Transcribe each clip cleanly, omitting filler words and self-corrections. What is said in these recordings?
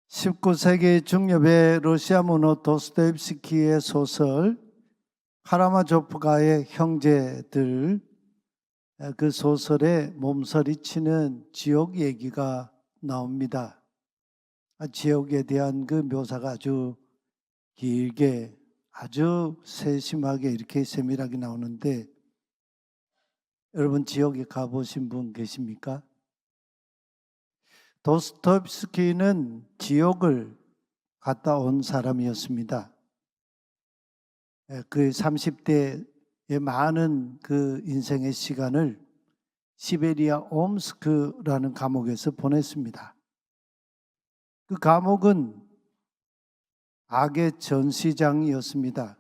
19세기 중엽의 러시아 문호 도스토옙스키의 소설 카라마조프가의 형제들, 그 소설에 몸서리치는 지옥 얘기가 나옵니다. 지옥에 대한 그 묘사가 아주 길게, 아주 세심하게 이렇게 세밀하게 나오는데, 여러분 지옥에 가보신 분 계십니까? 도스토옙스키는 지옥을 갔다 온 사람이었습니다. 그 30대의 많은 그 인생의 시간을 시베리아 옴스크라는 감옥에서 보냈습니다. 그 감옥은 악의 전시장이었습니다.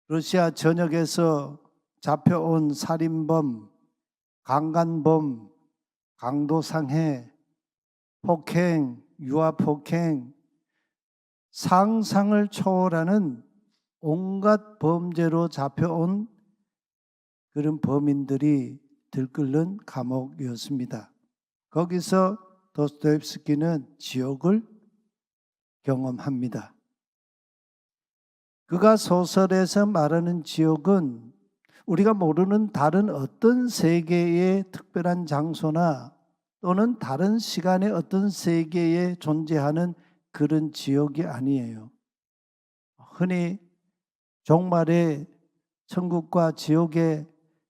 러시아 전역에서 잡혀온 살인범, 강간범, 강도상해, 폭행, 유아폭행, 상상을 초월하는 온갖 범죄로 잡혀온 그런 범인들이 들끓는 감옥이었습니다. 거기서 도스토옙스키는 지옥을 경험합니다. 그가 소설에서 말하는 지옥은 우리가 모르는 다른 어떤 세계의 특별한 장소나 또는 다른 시간의 어떤 세계에 존재하는 그런 지옥이 아니에요. 흔히 종말의 천국과 지옥의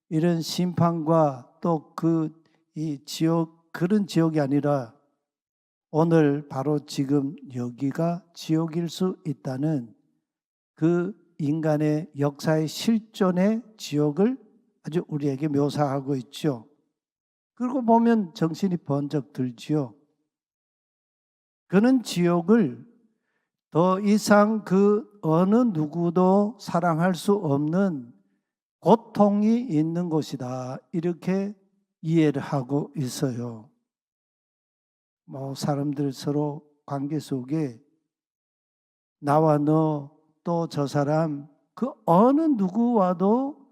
이런 심판과 또 이 지옥, 그런 지옥이 아니라 오늘 바로 지금 여기가 지옥일 수 있다는 그 인간의 역사의 실존의 지옥을 아주 우리에게 묘사하고 있죠. 그리고 보면 정신이 번쩍 들지요. 그는 지옥을 더 이상 그 어느 누구도 사랑할 수 없는 고통이 있는 곳이다, 이렇게 이해를 하고 있어요. 사람들 서로 관계 속에 나와 너 또 저 사람, 그 어느 누구와도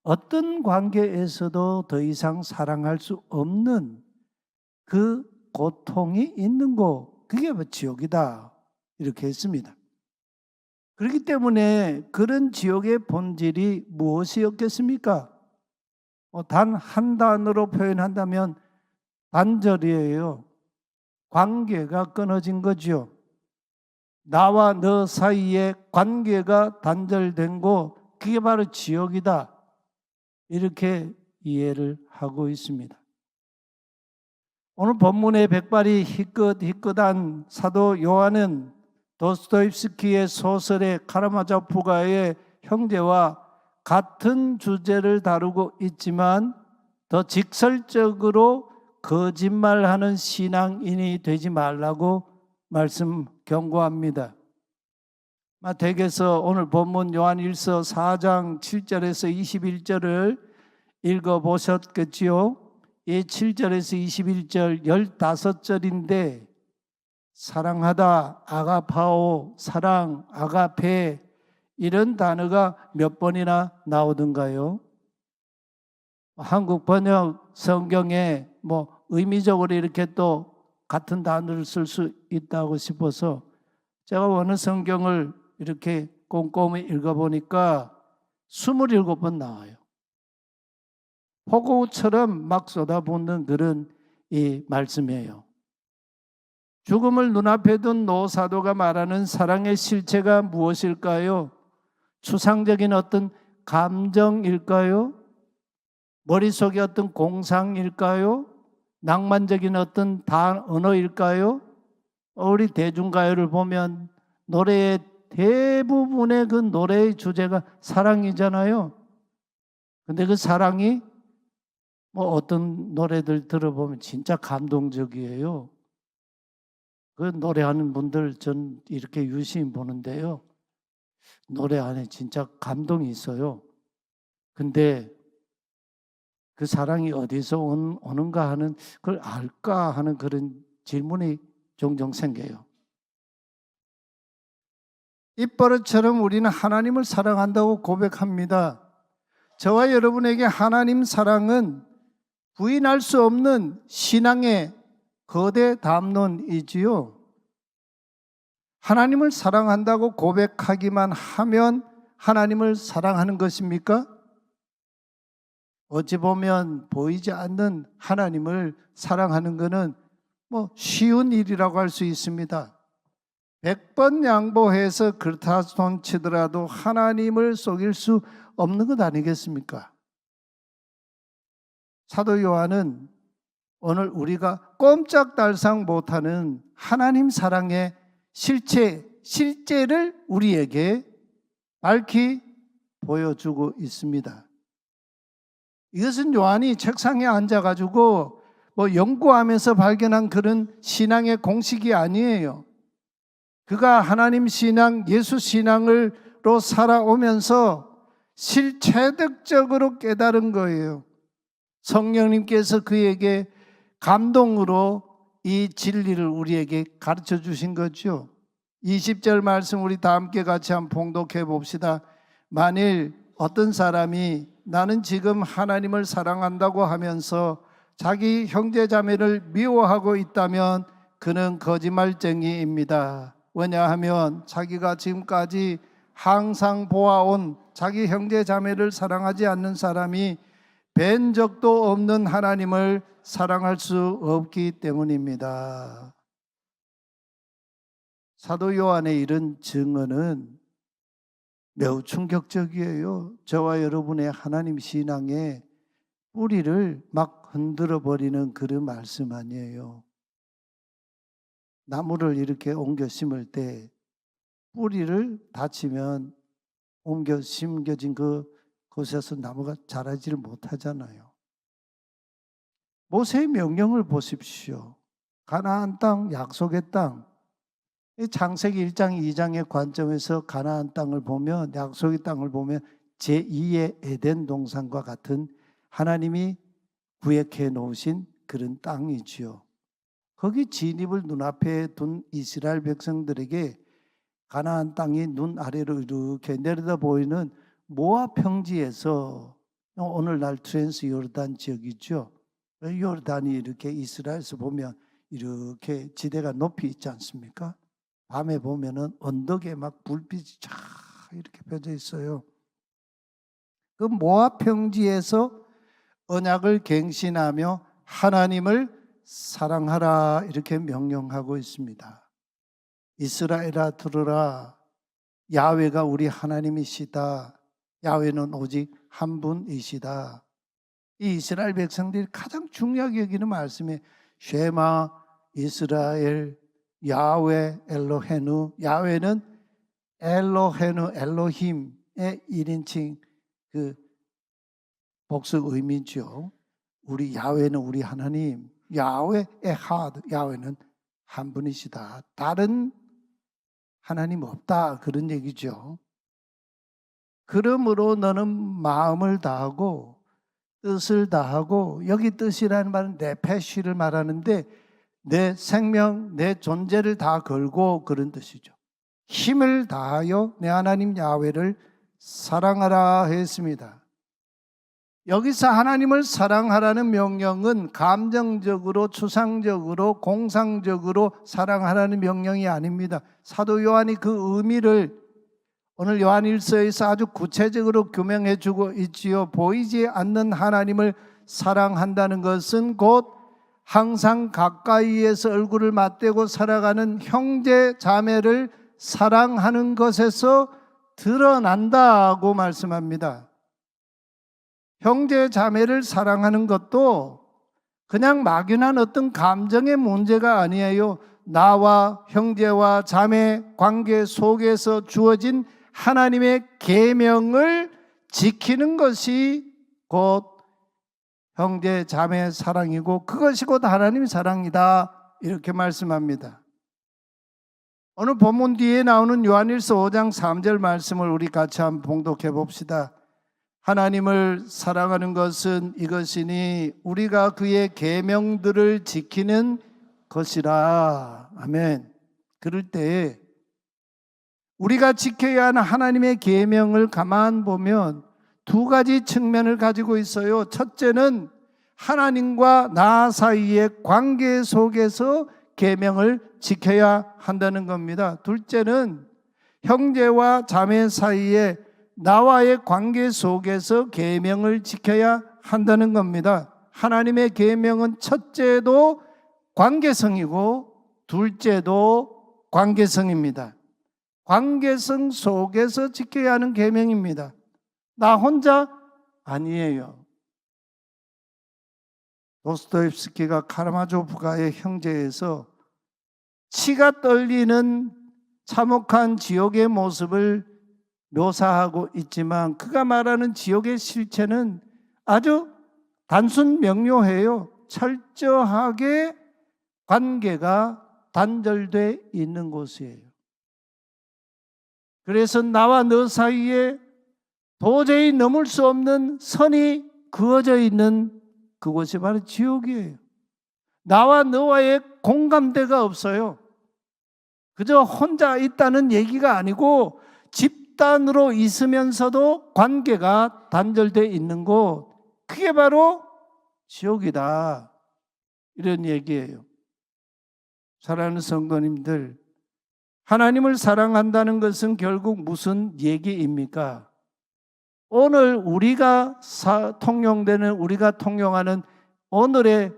어떤 관계에서도 더 이상 사랑할 수 없는 그 고통이 있는 곳, 그게 지옥이다, 이렇게 했습니다. 그렇기 때문에 그런 지옥의 본질이 무엇이었겠습니까? 단 한 단어로 표현한다면 단절이에요. 관계가 끊어진 거죠. 나와 너 사이에 관계가 단절된 곳, 그게 바로 지옥이다, 이렇게 이해를 하고 있습니다. 오늘 본문의 백발이 희끗희끗한 사도 요한은 도스토옙스키의 소설의 카라마조프가의 형제와 같은 주제를 다루고 있지만 더 직설적으로 거짓말하는 신앙인이 되지 말라고 경고합니다. 마태복음에서 오늘 본문 요한 1서 4장 7절에서 21절을 읽어보셨겠지요? 이 7절에서 21절 15절인데 사랑하다, 아가파오, 사랑, 아가페, 이런 단어가 몇 번이나 나오던가요? 한국 번역 성경에 의미적으로 이렇게 또 같은 단어를 쓸 수 있다고 싶어서 제가 어느 성경을 이렇게 꼼꼼히 읽어보니까 27번 나와요. 폭우처럼 막 쏟아붓는 그런 이 말씀이에요. 죽음을 눈앞에 둔 노사도가 말하는 사랑의 실체가 무엇일까요? 추상적인 어떤 감정일까요? 머릿속에 어떤 공상일까요? 낭만적인 어떤 언어일까요? 우리 대중가요를 보면 노래의 대부분의 그 노래의 주제가 사랑이잖아요. 근데 그 사랑이 어떤 노래들 들어보면 진짜 감동적이에요. 그 노래하는 분들 전 이렇게 유심히 보는데요, 노래 안에 진짜 감동이 있어요. 근데 그 사랑이 어디서 오는가 하는, 그걸 알까 하는 그런 질문이 종종 생겨요. 입버릇처럼 우리는 하나님을 사랑한다고 고백합니다. 저와 여러분에게 하나님 사랑은 부인할 수 없는 신앙의 거대 담론이지요. 하나님을 사랑한다고 고백하기만 하면 하나님을 사랑하는 것입니까? 어찌 보면 보이지 않는 하나님을 사랑하는 것은 쉬운 일이라고 할 수 있습니다. 100번 양보해서 그렇다 손치더라도 하나님을 속일 수 없는 것 아니겠습니까? 사도 요한은 오늘 우리가 꼼짝달싹 못하는 하나님 사랑의 실제를 우리에게 밝히 보여주고 있습니다. 이것은 요한이 책상에 앉아가지고 연구하면서 발견한 그런 신앙의 공식이 아니에요. 그가 하나님 신앙, 예수 신앙으로 살아오면서 실체적으로 깨달은 거예요. 성령님께서 그에게 감동으로 이 진리를 우리에게 가르쳐 주신 거죠. 20절 말씀 우리 다 함께 같이 한번 봉독해 봅시다. 만일 어떤 사람이 나는 지금 하나님을 사랑한다고 하면서 자기 형제 자매를 미워하고 있다면 그는 거짓말쟁이입니다. 왜냐하면 자기가 지금까지 항상 보아온 자기 형제 자매를 사랑하지 않는 사람이 뵌 적도 없는 하나님을 사랑할 수 없기 때문입니다. 사도 요한의 이런 증언은 매우 충격적이에요. 저와 여러분의 하나님 신앙의 뿌리를 막 흔들어 버리는 그런 말씀 아니에요. 나무를 이렇게 옮겨 심을 때 뿌리를 다치면 옮겨 심겨진 그곳에서 나무가 자라지를 못하잖아요. 모세의 명령을 보십시오. 가나안 땅, 약속의 땅. 창세기 1장, 2장의 관점에서 가나안 땅을 보면, 약속의 땅을 보면 제2의 에덴 동산과 같은 하나님이 구획해 놓으신 그런 땅이지요. 거기 진입을 눈앞에 둔 이스라엘 백성들에게 가나안 땅이 눈 아래로 이렇게 내려다 보이는 모압 평지에서, 오늘날 트랜스 요르단 지역이죠. 요르단이 이렇게 이스라엘에서 보면 이렇게 지대가 높이 있지 않습니까? 밤에 보면은 언덕에 막 불빛이 쫙 이렇게 펴져 있어요. 그 모압 평지에서 언약을 갱신하며 하나님을 사랑하라 이렇게 명령하고 있습니다. 이스라엘아 들으라. 야훼가 우리 하나님이시다. 야훼는 오직 한 분이시다. 이 이스라엘 백성들이 가장 중요하게 여기는 말씀이 쉐마 이스라엘 야훼 엘로헤누. 야훼는 엘로헤누 엘로힘의 1인칭 그 복수 의미죠. 우리 야훼는 우리 하나님, 야훼 에하드, 야훼는 한 분이시다. 다른 하나님 없다 그런 얘기죠. 그러므로 너는 마음을 다하고 뜻을 다하고, 여기 뜻이라는 말은 내 패시를 말하는데 내 생명, 내 존재를 다 걸고 그런 뜻이죠. 힘을 다하여 내 하나님 야훼를 사랑하라 했습니다. 여기서 하나님을 사랑하라는 명령은 감정적으로, 추상적으로, 공상적으로 사랑하라는 명령이 아닙니다. 사도 요한이 그 의미를 오늘 요한일서에서 아주 구체적으로 규명해 주고 있지요. 보이지 않는 하나님을 사랑한다는 것은 곧 항상 가까이에서 얼굴을 맞대고 살아가는 형제 자매를 사랑하는 것에서 드러난다고 말씀합니다. 형제 자매를 사랑하는 것도 그냥 막연한 어떤 감정의 문제가 아니에요. 나와 형제와 자매 관계 속에서 주어진 하나님의 계명을 지키는 것이 곧 형제 자매 사랑이고, 그것이 곧 하나님의 사랑이다 이렇게 말씀합니다. 오늘 본문 뒤에 나오는 요한일서 5장 3절 말씀을 우리 같이 한번 봉독해 봅시다. 하나님을 사랑하는 것은 이것이니 우리가 그의 계명들을 지키는 것이라. 아멘. 그럴 때 우리가 지켜야 하는 하나님의 계명을 가만 보면 두 가지 측면을 가지고 있어요. 첫째는 하나님과 나 사이의 관계 속에서 계명을 지켜야 한다는 겁니다. 둘째는 형제와 자매 사이의 나와의 관계 속에서 계명을 지켜야 한다는 겁니다. 하나님의 계명은 첫째도 관계성이고 둘째도 관계성입니다. 관계성 속에서 지켜야 하는 계명입니다. 나 혼자 아니에요. 도스토옙스키가 카라마조프가의 형제에서 치가 떨리는 참혹한 지옥의 모습을 묘사하고 있지만 그가 말하는 지옥의 실체는 아주 단순 명료해요. 철저하게 관계가 단절되어 있는 곳이에요. 그래서 나와 너 사이에 도저히 넘을 수 없는 선이 그어져 있는 그곳이 바로 지옥이에요. 나와 너와의 공감대가 없어요. 그저 혼자 있다는 얘기가 아니고 집단으로 있으면서도 관계가 단절되어 있는 곳, 그게 바로 지옥이다, 이런 얘기예요. 사랑하는 성도님들, 하나님을 사랑한다는 것은 결국 무슨 얘기입니까? 오늘 우리가 통용되는, 우리가 통용하는 오늘의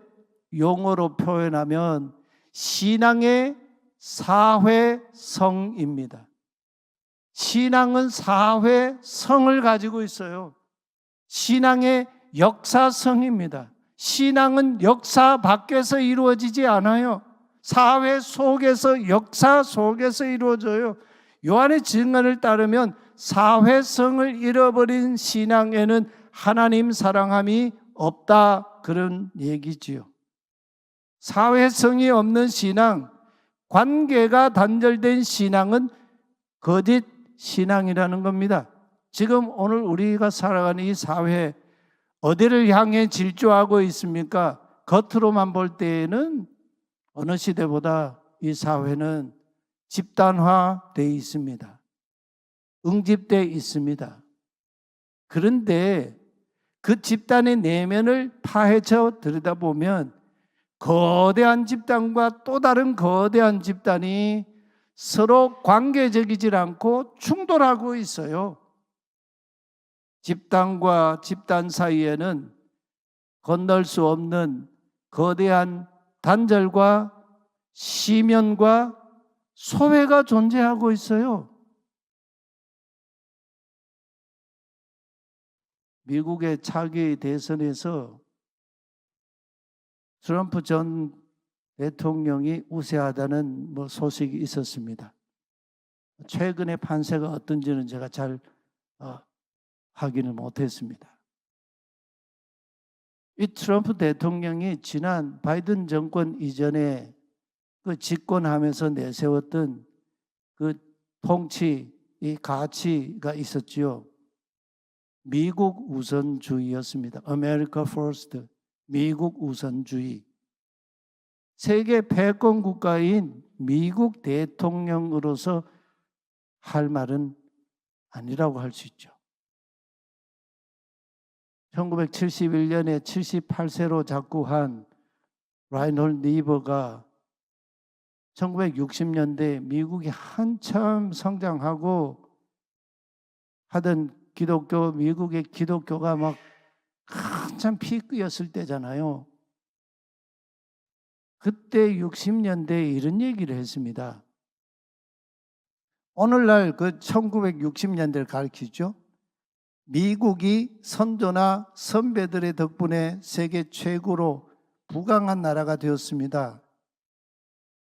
용어로 표현하면 신앙의 사회성입니다. 신앙은 사회성을 가지고 있어요. 신앙의 역사성입니다. 신앙은 역사 밖에서 이루어지지 않아요. 사회 속에서, 역사 속에서 이루어져요. 요한의 증언을 따르면 사회성을 잃어버린 신앙에는 하나님 사랑함이 없다, 그런 얘기지요. 사회성이 없는 신앙, 관계가 단절된 신앙은 거짓 신앙이라는 겁니다. 지금 오늘 우리가 살아가는 이 사회, 어디를 향해 질주하고 있습니까? 겉으로만 볼 때에는 어느 시대보다 이 사회는 집단화되어 있습니다. 응집되어 있습니다. 그런데 그 집단의 내면을 파헤쳐 들여다보면 거대한 집단과 또 다른 거대한 집단이 서로 관계적이질 않고 충돌하고 있어요. 집단과 집단 사이에는 건널 수 없는 거대한 단절과 시면과 소외가 존재하고 있어요. 미국의 차기 대선에서 트럼프 전 대통령이 우세하다는 소식이 있었습니다. 최근의 판세가 어떤지는 제가 잘 확인을 못했습니다. 이 트럼프 대통령이 지난 바이든 정권 이전에 그 집권하면서 내세웠던 그 통치, 이 가치가 있었지요. 미국 우선주의였습니다. America First, 미국 우선주의. 세계 패권 국가인 미국 대통령으로서 할 말은 아니라고 할 수 있죠. 1971년에 78세로 작고한 라인홀드 니버가 1960년대 미국이 한참 성장하고 하던 기독교, 미국의 기독교가 막 한참 피크였을 때잖아요. 그때 60년대에 이런 얘기를 했습니다. 오늘날 그 1960년대를 가리키죠. 미국이 선조나 선배들의 덕분에 세계 최고로 부강한 나라가 되었습니다.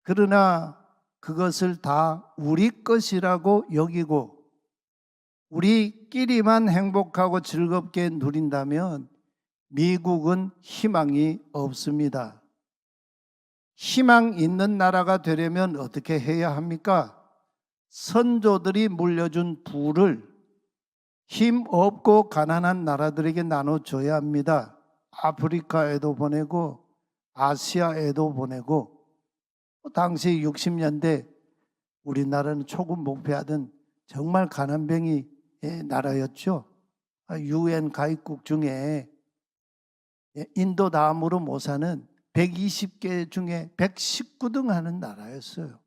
그러나 그것을 다 우리 것이라고 여기고 우리끼리만 행복하고 즐겁게 누린다면 미국은 희망이 없습니다. 희망 있는 나라가 되려면 어떻게 해야 합니까? 선조들이 물려준 부를 힘 없고 가난한 나라들에게 나눠줘야 합니다. 아프리카에도 보내고 아시아에도 보내고, 당시 60년대 우리나라는 초급 목표하던 정말 가난뱅이의 나라였죠. UN 가입국 중에 인도 다음으로 못 사는 120개 중에 119등 하는 나라였어요.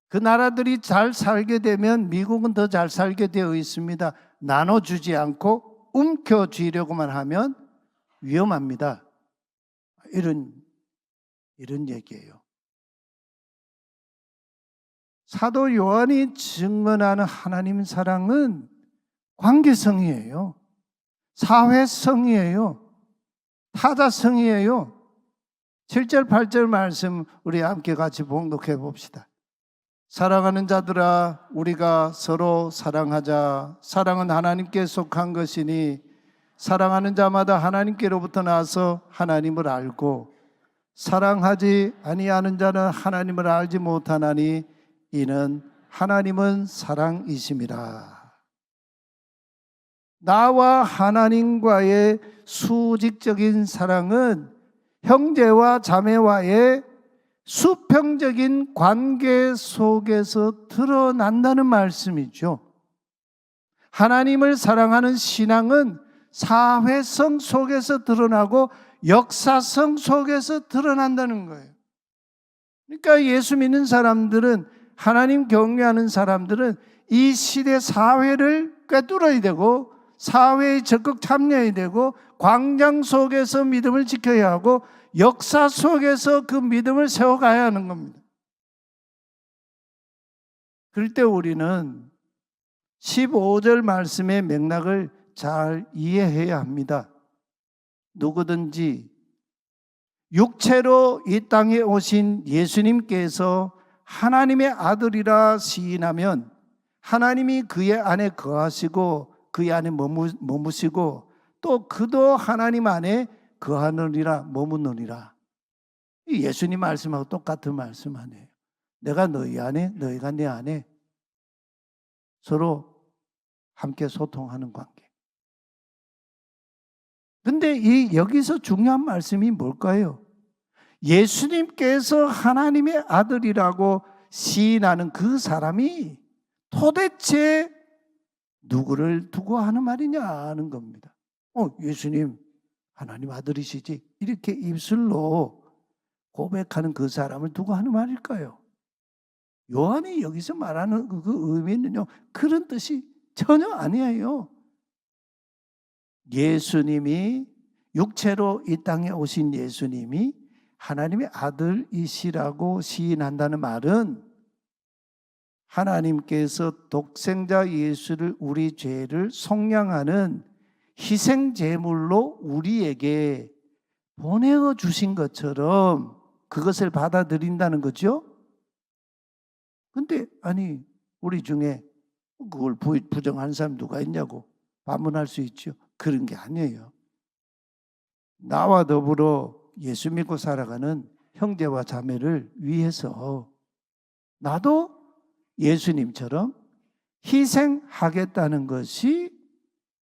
그 나라들이 잘 살게 되면 미국은 더 잘 살게 되어 있습니다. 나눠주지 않고 움켜쥐려고만 하면 위험합니다. 이런 얘기예요. 사도 요한이 증언하는 하나님 사랑은 관계성이에요. 사회성이에요. 타자성이에요. 7절 8절 말씀 우리 함께 같이 봉독해 봅시다. 사랑하는 자들아 우리가 서로 사랑하자. 사랑은 하나님께 속한 것이니 사랑하는 자마다 하나님께로부터 나서 하나님을 알고 사랑하지 아니하는 자는 하나님을 알지 못하나니 이는 하나님은 사랑이심이라. 나와 하나님과의 수직적인 사랑은 형제와 자매와의 수평적인 관계 속에서 드러난다는 말씀이죠. 하나님을 사랑하는 신앙은 사회성 속에서 드러나고 역사성 속에서 드러난다는 거예요. 그러니까 예수 믿는 사람들은, 하나님 경외하는 사람들은 이 시대 사회를 꿰뚫어야 되고 사회에 적극 참여해야 되고 광장 속에서 믿음을 지켜야 하고 역사 속에서 그 믿음을 세워가야 하는 겁니다. 그럴 때 우리는 15절 말씀의 맥락을 잘 이해해야 합니다. 누구든지 육체로 이 땅에 오신 예수님께서 하나님의 아들이라 시인하면 하나님이 그의 안에 거하시고 그의 안에 머무시고 또 그도 하나님 안에 거하느니라 머무느니라. 예수님 말씀하고 똑같은 말씀 아니에요. 내가 너희 안에 너희가 내 안에 서로 함께 소통하는 관계. 근데 여기서 중요한 말씀이 뭘까요? 예수님께서 하나님의 아들이라고 시인하는 그 사람이 도대체 누구를 두고 하는 말이냐 하는 겁니다. 예수님 하나님 아들이시지, 이렇게 입술로 고백하는 그 사람을 두고 하는 말일까요? 요한이 여기서 말하는 그 의미는요, 그런 뜻이 전혀 아니에요. 예수님이 육체로 이 땅에 오신 예수님이 하나님의 아들이시라고 시인한다는 말은 하나님께서 독생자 예수를, 우리 죄를 속량하는 희생 제물로 우리에게 보내어 주신 것처럼 그것을 받아들인다는 거죠. 근데 아니 우리 중에 그걸 부정하는 사람 누가 있냐고 반문할 수 있죠. 그런 게 아니에요. 나와 더불어 예수 믿고 살아가는 형제와 자매를 위해서 나도 예수님처럼 희생하겠다는 것이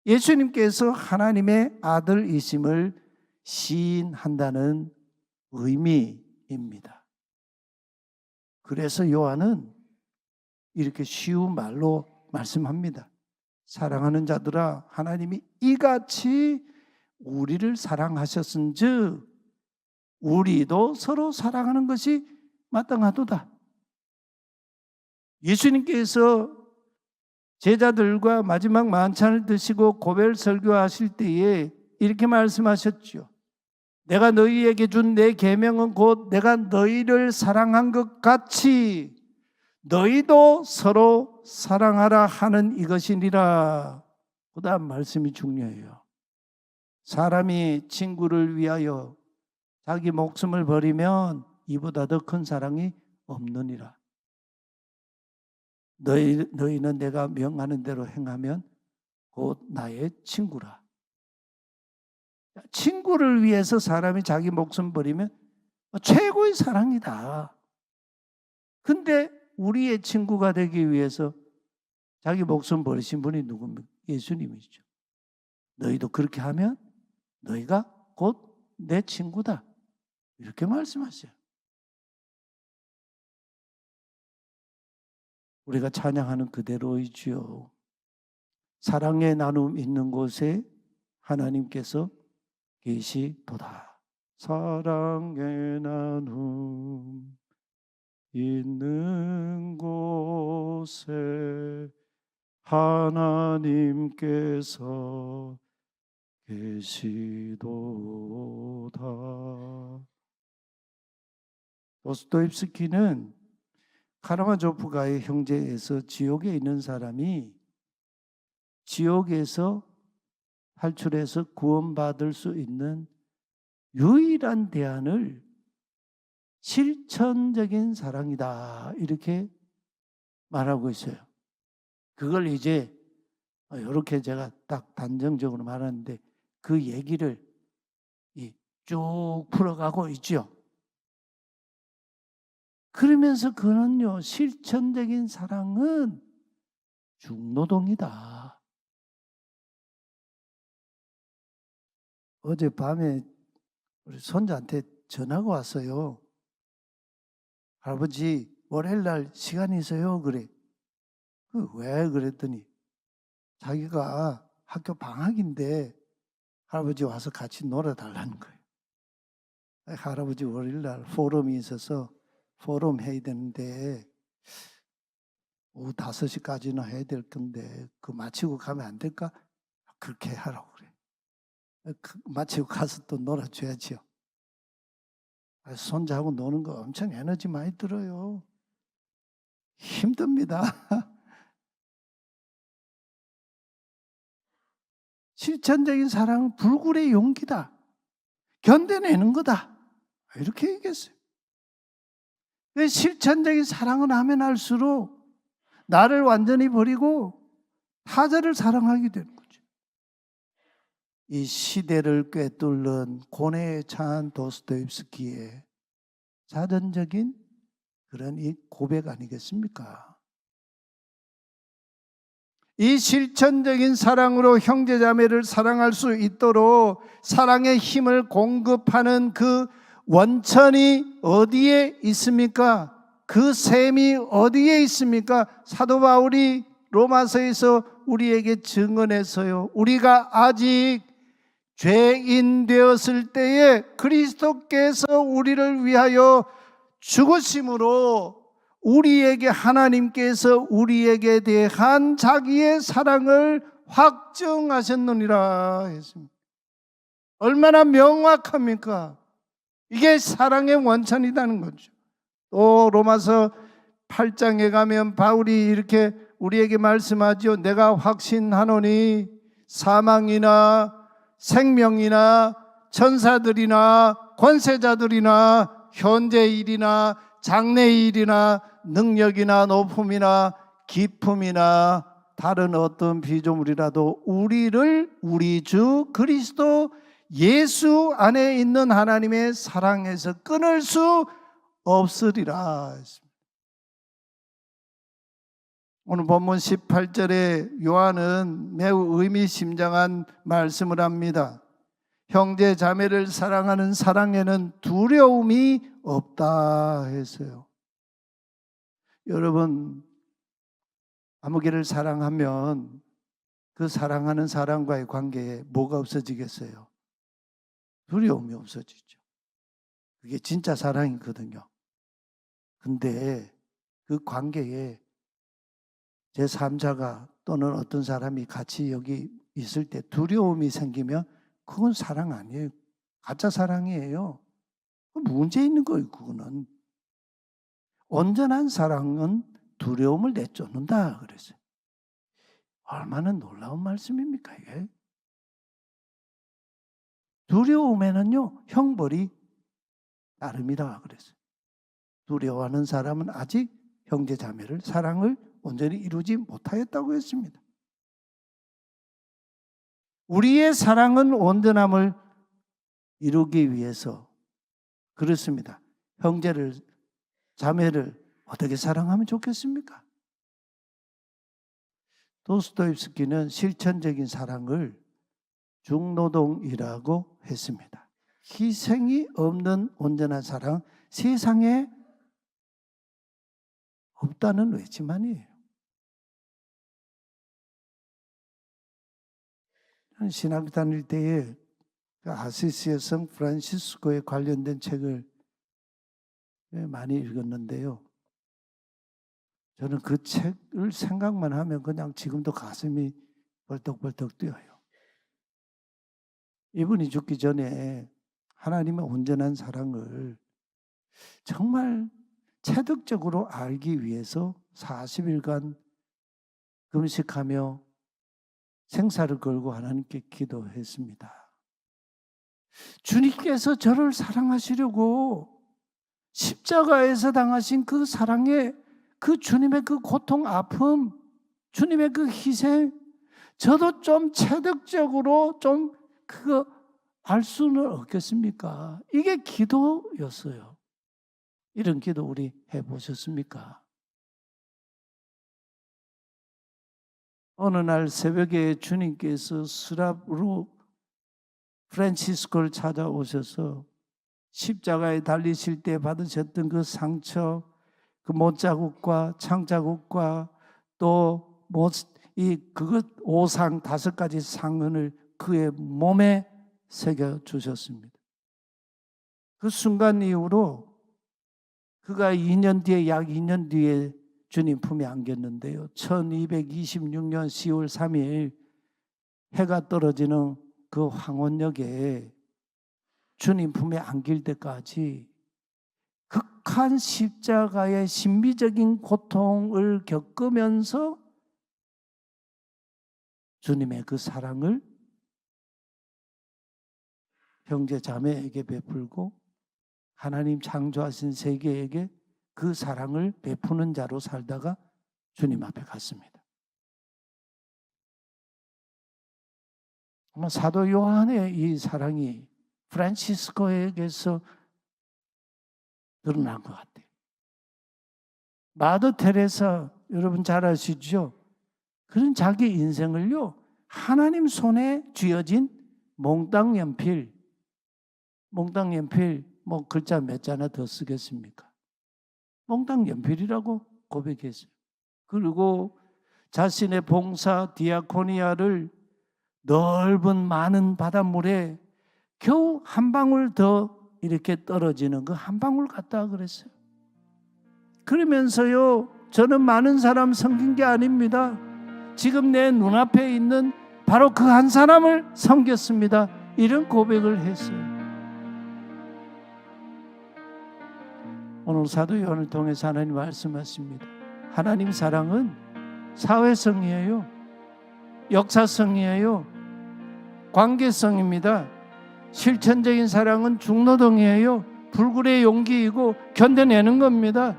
예수님께서 하나님의 아들이심을 시인한다는 의미입니다. 그래서 요한은 이렇게 쉬운 말로 말씀합니다. 사랑하는 자들아 하나님이 이같이 우리를 사랑하셨은즉 우리도 서로 사랑하는 것이 마땅하도다. 예수님께서 제자들과 마지막 만찬을 드시고 고별 설교하실 때에 이렇게 말씀하셨죠. 내가 너희에게 준 내 계명은 곧 내가 너희를 사랑한 것 같이 너희도 서로 사랑하라 하는 이것이니라. 그 다음 말씀이 중요해요. 사람이 친구를 위하여 자기 목숨을 버리면 이보다 더 큰 사랑이 없느니라. 너희는 내가 명하는 대로 행하면 곧 나의 친구라. 친구를 위해서 사람이 자기 목숨 버리면 최고의 사랑이다. 근데 우리의 친구가 되기 위해서 자기 목숨 버리신 분이 누굽니까? 예수님이죠. 너희도 그렇게 하면 너희가 곧 내 친구다. 이렇게 말씀하세요. 우리가 찬양하는 그대로이지요. 사랑의 나눔 있는 곳에 하나님께서 계시도다. 사랑의 나눔 있는 곳에 하나님께서 계시도다. 도스토옙스키는 카라마조프가의 형제에서 지옥에 있는 사람이 지옥에서 탈출해서 구원받을 수 있는 유일한 대안을 실천적인 사랑이다, 이렇게 말하고 있어요. 그걸 이제 이렇게 제가 딱 단정적으로 말하는데 그 얘기를 쭉 풀어가고 있죠. 그러면서 그는요, 실천적인 사랑은 중노동이다. 어젯밤에 우리 손자한테 전화가 왔어요. 할아버지 월요일날 시간이 있어요? 그래. 왜? 그랬더니 자기가 학교 방학인데 할아버지 와서 같이 놀아달라는 거예요. 할아버지 월요일날 포럼이 있어서 포럼 해야 되는데 오후 5시까지는 해야 될 건데 그거 마치고 가면 안 될까? 그렇게 하라고 그래. 마치고 가서 또 놀아줘야지요. 손자하고 노는 거 엄청 에너지 많이 들어요. 힘듭니다. 실천적인 사랑은 불굴의 용기다. 견뎌내는 거다. 이렇게 얘기했어요. 실천적인 사랑을 하면 할수록 나를 완전히 버리고 타자를 사랑하게 되는 거죠. 이 시대를 꿰뚫는 고뇌에 찬 도스토옙스키의 자전적인 그런 이 고백 아니겠습니까? 이 실천적인 사랑으로 형제자매를 사랑할 수 있도록 사랑의 힘을 공급하는 그 원천이 어디에 있습니까? 그 셈이 어디에 있습니까? 사도 바울이 로마서에서 우리에게 증언했어요. 우리가 아직 죄인 되었을 때에 그리스도께서 우리를 위하여 죽으심으로 우리에게 하나님께서 우리에게 대한 자기의 사랑을 확증하셨느니라 했습니다. 얼마나 명확합니까? 이게 사랑의 원천이라는 거죠. 또 로마서 8장에 가면 바울이 이렇게 우리에게 말씀하죠. 내가 확신하노니 사망이나 생명이나 천사들이나 권세자들이나 현재일이나 장래일이나 능력이나 높음이나 기품이나 다른 어떤 피조물이라도 우리를 우리 주 그리스도 예수 안에 있는 하나님의 사랑에서 끊을 수 없으리라 했습니다. 오늘 본문 18절에 요한은 매우 의미심장한 말씀을 합니다. 형제 자매를 사랑하는 사랑에는 두려움이 없다 했어요. 여러분, 아무개를 사랑하면 그 사랑하는 사람과의 관계에 뭐가 없어지겠어요? 두려움이 없어지죠. 그게 진짜 사랑이거든요. 근데 그 관계에 제3자가 또는 어떤 사람이 같이 여기 있을 때 두려움이 생기면 그건 사랑 아니에요. 가짜 사랑이에요. 문제 있는 거예요. 그거는. 온전한 사랑은 두려움을 내쫓는다 그랬어요. 얼마나 놀라운 말씀입니까 이게? 두려움에는요 형벌이 따릅니다 그랬어요. 두려워하는 사람은 아직 형제 자매를 사랑을 온전히 이루지 못하였다고 했습니다. 우리의 사랑은 온전함을 이루기 위해서 그렇습니다. 형제를 자매를 어떻게 사랑하면 좋겠습니까? 도스토옙스키는 실천적인 사랑을 중노동이라고 했습니다. 희생이 없는 온전한 사랑, 세상에 없다는 외침만이에요. 신학 다닐 때에 아시시의 성 프란시스코에 관련된 책을 많이 읽었는데요. 저는 그 책을 생각만 하면 그냥 지금도 가슴이 벌떡벌떡 뛰어요. 이분이 죽기 전에 하나님의 온전한 사랑을 정말 체득적으로 알기 위해서 40일간 금식하며 생사를 걸고 하나님께 기도했습니다. 주님께서 저를 사랑하시려고 십자가에서 당하신 그 사랑의 그 주님의 그 고통, 아픔, 주님의 그 희생, 저도 좀 체득적으로 좀 그거 알 수는 없겠습니까? 이게 기도였어요. 이런 기도 우리 해보셨습니까? 어느 날 새벽에 주님께서 스랍으로 프란치스코를 찾아오셔서 십자가에 달리실 때 받으셨던 그 상처, 그 못자국과 창자국과 또 그것 오상 5가지 상흔을 그의 몸에 새겨 주셨습니다. 그 순간 이후로 그가 2년 뒤에 약 2년 뒤에 주님 품에 안겼는데요. 1226년 10월 3일 해가 떨어지는 그 황혼역에 주님 품에 안길 때까지 극한 십자가의 신비적인 고통을 겪으면서 주님의 그 사랑을 형제 자매에게 베풀고 하나님 창조하신 세계에게 그 사랑을 베푸는 자로 살다가 주님 앞에 갔습니다. 아마 사도 요한의 이 사랑이 프란치스코에게서 드러난 것 같아요. 마더 테레사 여러분 잘 아시죠? 그런 자기 인생을요 하나님 손에 쥐어진 몽땅 연필 뭐 글자 몇 자나 더 쓰겠습니까? 몽땅 연필이라고 고백했어요. 그리고 자신의 봉사 디아코니아를 넓은 많은 바닷물에 겨우 한 방울 더 이렇게 떨어지는 그 한 방울 같다 그랬어요. 그러면서요 저는 많은 사람 섬긴 게 아닙니다. 지금 내 눈앞에 있는 바로 그 한 사람을 섬겼습니다. 이런 고백을 했어요. 오늘 사도 요한을 통해서 하나님 말씀하십니다. 하나님 사랑은 사회성이에요. 역사성이에요. 관계성입니다. 실천적인 사랑은 중노동이에요. 불굴의 용기이고 견뎌내는 겁니다.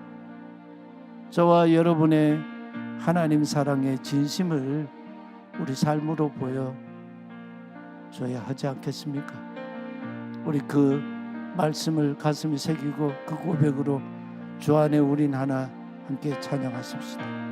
저와 여러분의 하나님 사랑의 진심을 우리 삶으로 보여줘야 하지 않겠습니까? 우리 그 말씀을 가슴에 새기고 그 고백으로 주 안에 우린 하나 함께 찬양하십시다.